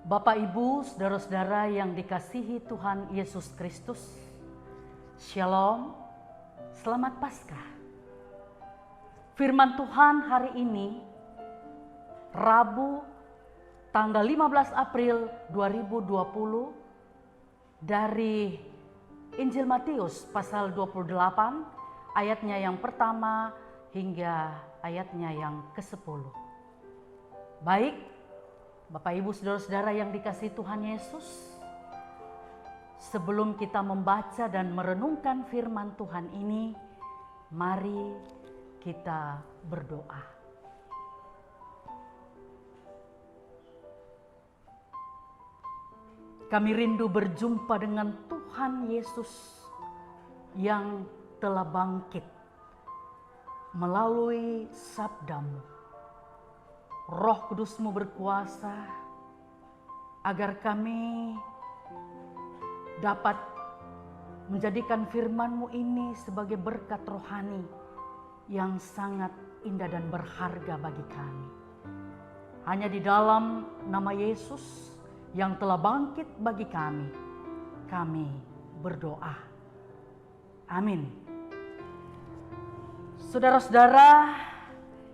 Bapak, Ibu, saudara-saudara yang dikasihi Tuhan Yesus Kristus, Shalom, selamat Paskah. Firman Tuhan hari ini, Rabu, tanggal 15 April 2020, dari Injil Matius pasal 28, ayatnya yang pertama hingga ayatnya yang ke-10. Baik, Bapak, Ibu, saudara-saudara yang dikasihi Tuhan Yesus, sebelum kita membaca dan merenungkan firman Tuhan ini, mari kita berdoa. Kami rindu berjumpa dengan Tuhan Yesus yang telah bangkit melalui sabda-Mu. Roh Kudus-Mu berkuasa agar kami dapat menjadikan firman-Mu ini sebagai berkat rohani yang sangat indah dan berharga bagi kami. Hanya di dalam nama Yesus yang telah bangkit bagi kami berdoa. Amin. Saudara-saudara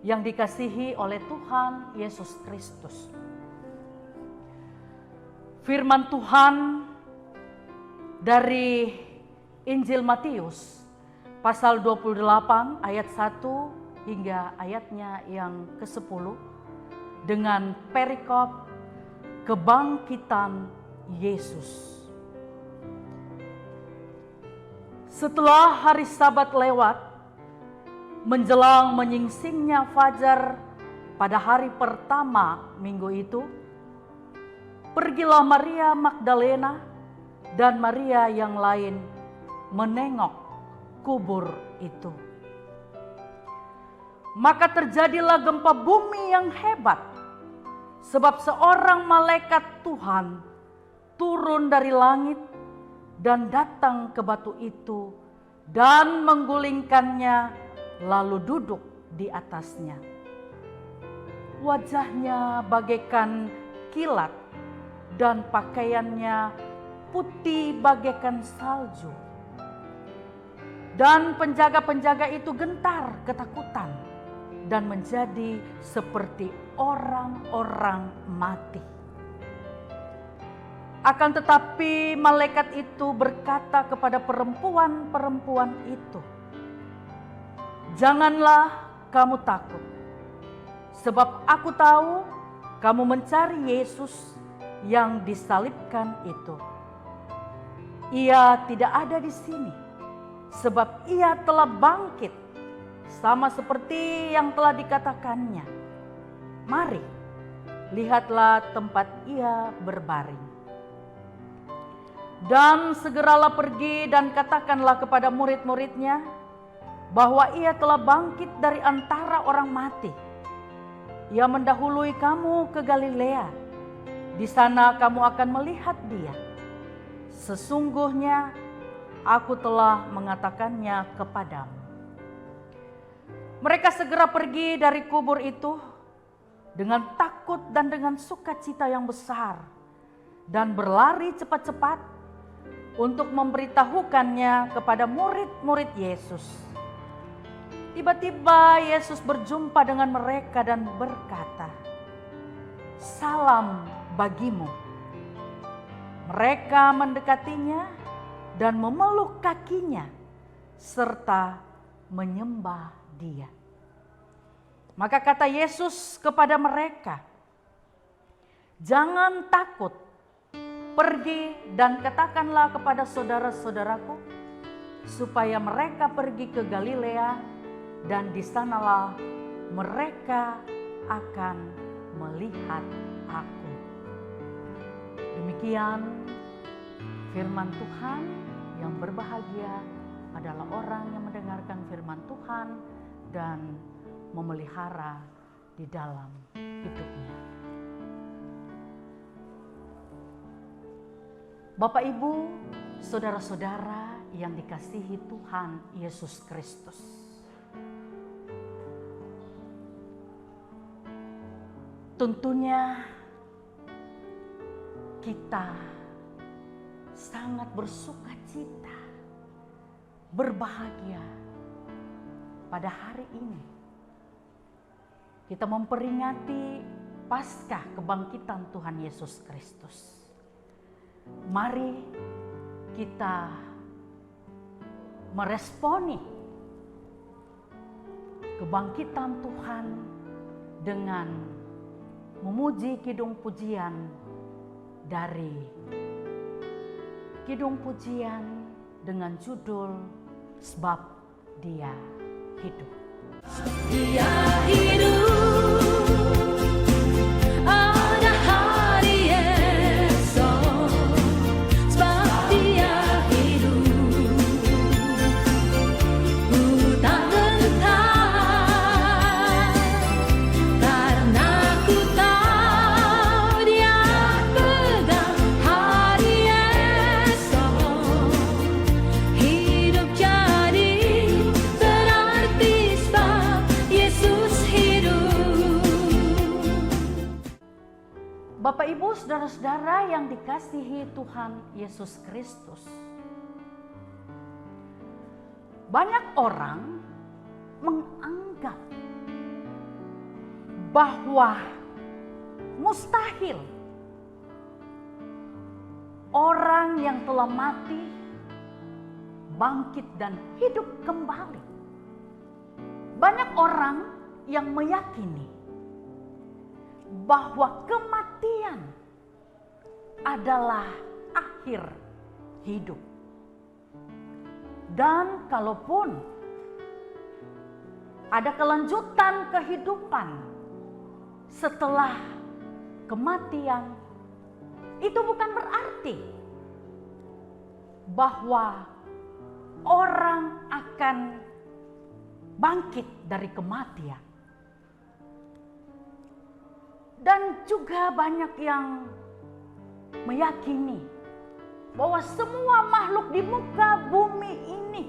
yang dikasihi oleh Tuhan Yesus Kristus, firman Tuhan dari Injil Matius pasal 28 ayat 1 hingga ayatnya yang ke-10 dengan perikop kebangkitan Yesus. Setelah hari Sabat lewat, menjelang menyingsingnya fajar pada hari pertama minggu itu, pergilah Maria Magdalena dan Maria yang lain menengok kubur itu. Maka terjadilah gempa bumi yang hebat, sebab seorang malaikat Tuhan turun dari langit dan datang ke batu itu dan menggulingkannya, lalu duduk di atasnya. Wajahnya bagaikan kilat dan pakaiannya putih bagaikan salju. Dan penjaga-penjaga itu gentar ketakutan dan menjadi seperti orang-orang mati. Akan tetapi malaikat itu berkata kepada perempuan-perempuan itu, "Janganlah kamu takut, sebab aku tahu kamu mencari Yesus yang disalibkan itu. Ia tidak ada di sini, sebab ia telah bangkit, sama seperti yang telah dikatakannya. Mari, lihatlah tempat ia berbaring. Dan segeralah pergi dan katakanlah kepada murid-muridnya bahwa ia telah bangkit dari antara orang mati. Ia mendahului kamu ke Galilea. Di sana kamu akan melihat dia. Sesungguhnya aku telah mengatakannya kepadamu." Mereka segera pergi dari kubur itu dengan takut dan dengan sukacita yang besar, dan berlari cepat-cepat untuk memberitahukannya kepada murid-murid Yesus. Tiba-tiba Yesus berjumpa dengan mereka dan berkata, "Salam bagimu." Mereka mendekatinya dan memeluk kakinya serta menyembah dia. Maka kata Yesus kepada mereka, "Jangan takut, pergi dan katakanlah kepada saudara-saudaraku supaya mereka pergi ke Galilea, dan di sanalah mereka akan melihat aku." Demikian firman Tuhan. Yang berbahagia adalah orang yang mendengarkan firman Tuhan dan memelihara di dalam hidupnya. Bapak, Ibu, Saudara-saudara yang dikasihi Tuhan Yesus Kristus, tentunya kita sangat bersuka cita, berbahagia pada hari ini. Kita memperingati Paskah kebangkitan Tuhan Yesus Kristus. Mari kita meresponi kebangkitan Tuhan dengan memuji kidung pujian dari kidung pujian dengan judul Sebab Dia Hidup. Dia hidup. Bapak Ibu, saudara-saudara yang dikasihi Tuhan Yesus Kristus. Banyak orang menganggap bahwa mustahil orang yang telah mati bangkit dan hidup kembali. Banyak orang yang meyakini bahwa kematian adalah akhir hidup. Dan kalaupun ada kelanjutan kehidupan setelah kematian, itu bukan berarti bahwa orang akan bangkit dari kematian. Dan juga banyak yang meyakini bahwa semua makhluk di muka bumi ini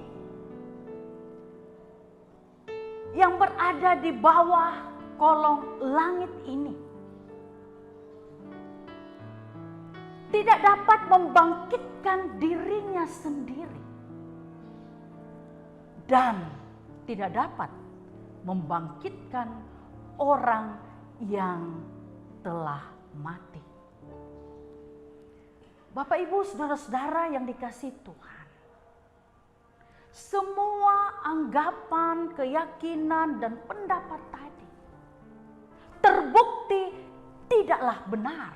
yang berada di bawah kolong langit ini tidak dapat membangkitkan dirinya sendiri dan tidak dapat membangkitkan orang yang telah mati. Bapak Ibu, saudara-saudara yang dikasihi Tuhan, semua anggapan, keyakinan, dan pendapat tadi terbukti tidaklah benar.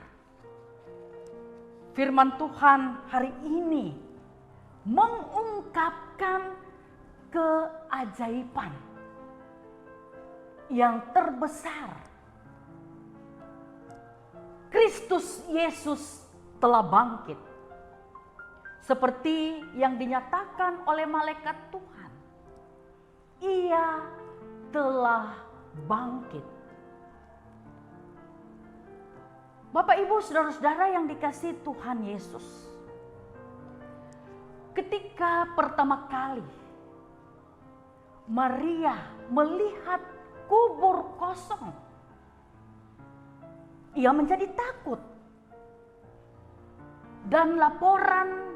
Firman Tuhan hari ini mengungkapkan keajaiban yang terbesar. Kristus Yesus telah bangkit. Seperti yang dinyatakan oleh malaikat Tuhan. Ia telah bangkit. Bapak Ibu saudara-saudara yang dikasihi Tuhan Yesus. Ketika pertama kali Maria melihat kubur kosong, ia menjadi takut. Dan laporan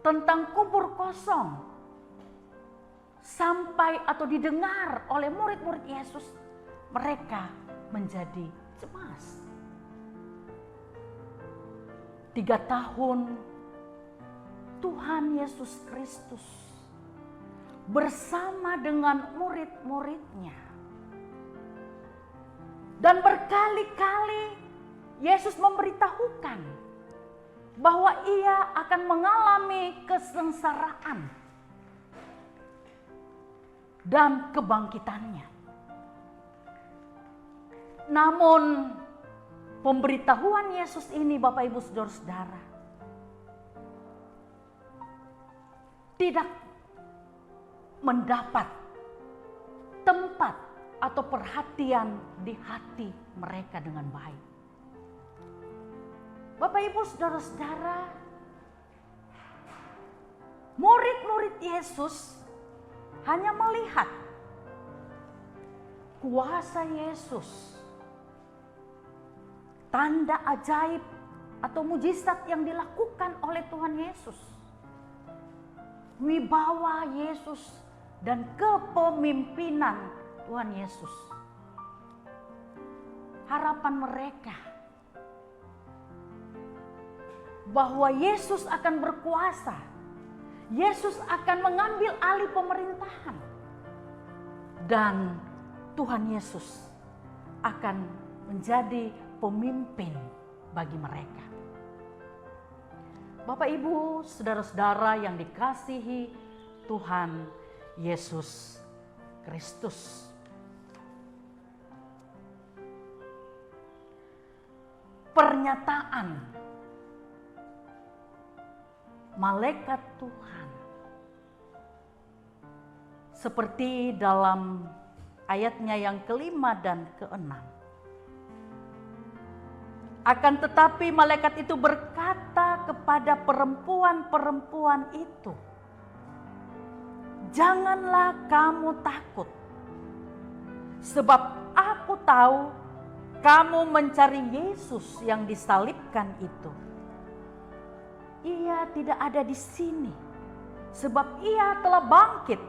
tentang kubur kosong sampai atau didengar oleh murid-murid Yesus, mereka menjadi cemas. 3 tahun Tuhan Yesus Kristus bersama dengan murid-muridnya. Dan berkali-kali Yesus memberitahukan bahwa ia akan mengalami kesengsaraan dan kebangkitannya. Namun pemberitahuan Yesus ini, Bapak Ibu Saudara-saudara, tidak mendapat tempat atau perhatian di hati mereka dengan baik. Bapak Ibu Saudara-saudara, Murid-murid Yesus hanya melihat kuasa Yesus, tanda ajaib atau mujizat yang dilakukan oleh Tuhan Yesus, wibawa Yesus dan kepemimpinan Tuhan Yesus. Harapan mereka bahwa Yesus akan berkuasa, Yesus akan mengambil alih pemerintahan, dan Tuhan Yesus akan menjadi pemimpin bagi mereka. Bapak, Ibu, saudara-saudara yang dikasihi Tuhan Yesus Kristus. Pernyataan malaikat Tuhan seperti dalam ayatnya yang kelima dan keenam. Akan tetapi malaikat itu berkata kepada perempuan-perempuan itu, "Janganlah kamu takut, sebab aku tahu kamu mencari Yesus yang disalibkan itu. Ia tidak ada di sini, sebab ia telah bangkit,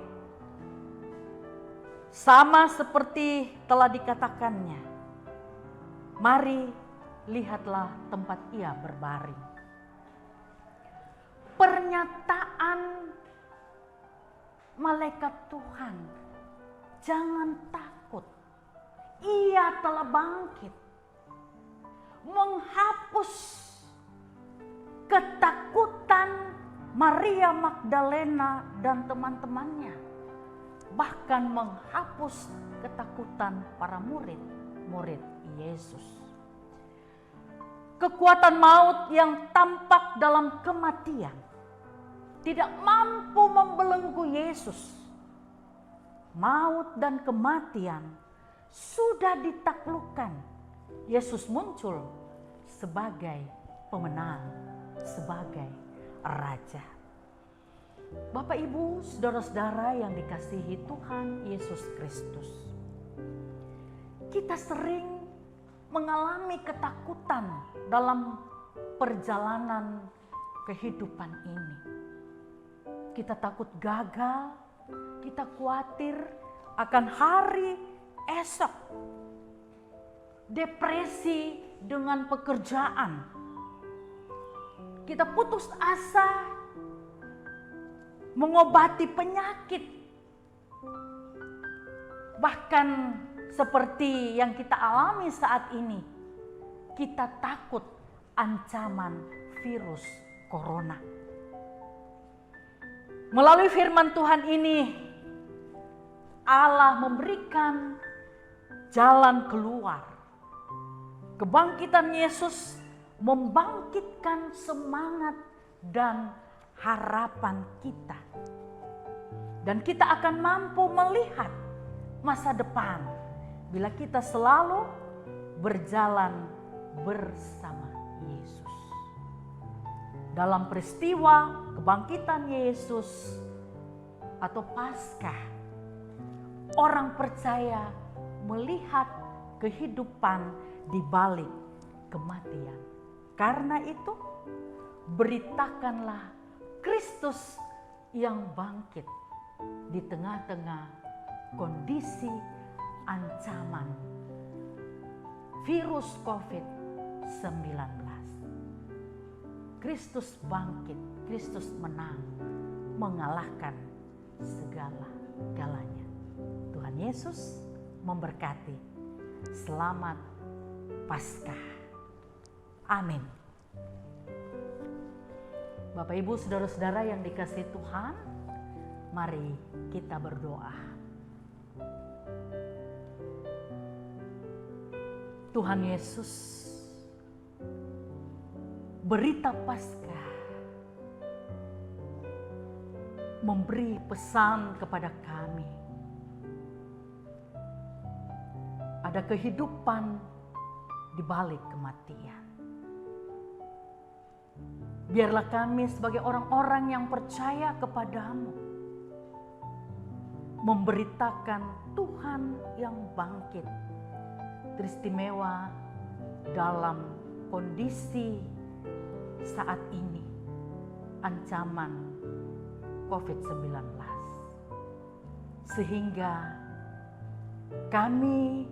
sama seperti telah dikatakannya. Mari, lihatlah tempat ia berbaring." Pernyataan malaikat Tuhan, jangan takut, ia telah bangkit, menghapus ketakutan Maria Magdalena dan teman-temannya, bahkan menghapus ketakutan para murid Yesus. Kekuatan maut yang tampak dalam kematian tidak mampu membelenggu Yesus. Maut dan kematian sudah ditaklukkan. Yesus muncul sebagai pemenang, sebagai raja. Bapak, Ibu, saudara-saudara yang dikasihi Tuhan Yesus Kristus, kita sering mengalami ketakutan dalam perjalanan kehidupan ini. Kita takut gagal, kita khawatir akan hari esok, depresi dengan pekerjaan, kita putus asa mengobati penyakit, bahkan seperti yang kita alami saat ini, kita takut ancaman virus corona. Melalui firman Tuhan ini, Allah memberikan jalan keluar. Kebangkitan Yesus membangkitkan semangat dan harapan kita. Dan kita akan mampu melihat masa depan bila kita selalu berjalan bersama Yesus. Dalam peristiwa kebangkitan Yesus atau Paskah, orang percaya melihat kehidupan di balik kematian. Karena itu, beritakanlah Kristus yang bangkit di tengah-tengah kondisi ancaman virus COVID-19. Kristus bangkit, Kristus menang, mengalahkan segala-galanya. Tuhan Yesus memberkati. Selamat Paskah. Amin. Bapak, Ibu, saudara-saudara yang dikasihi Tuhan, mari kita berdoa. Tuhan Yesus, berita Paskah memberi pesan kepada kami. Ada kehidupan di balik kematian. Biarlah kami sebagai orang-orang yang percaya kepadamu memberitakan Tuhan yang bangkit, teristimewa dalam kondisi saat ini, ancaman COVID-19. Sehingga kami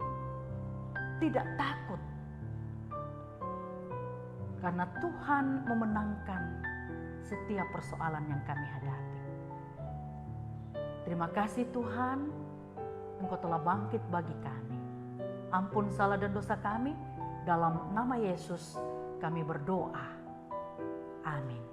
tidak takut karena Tuhan memenangkan setiap persoalan yang kami hadapi. Terima kasih Tuhan, Engkau telah bangkit bagi kami. Ampun salah dan dosa kami, dalam nama Yesus kami berdoa. Amin.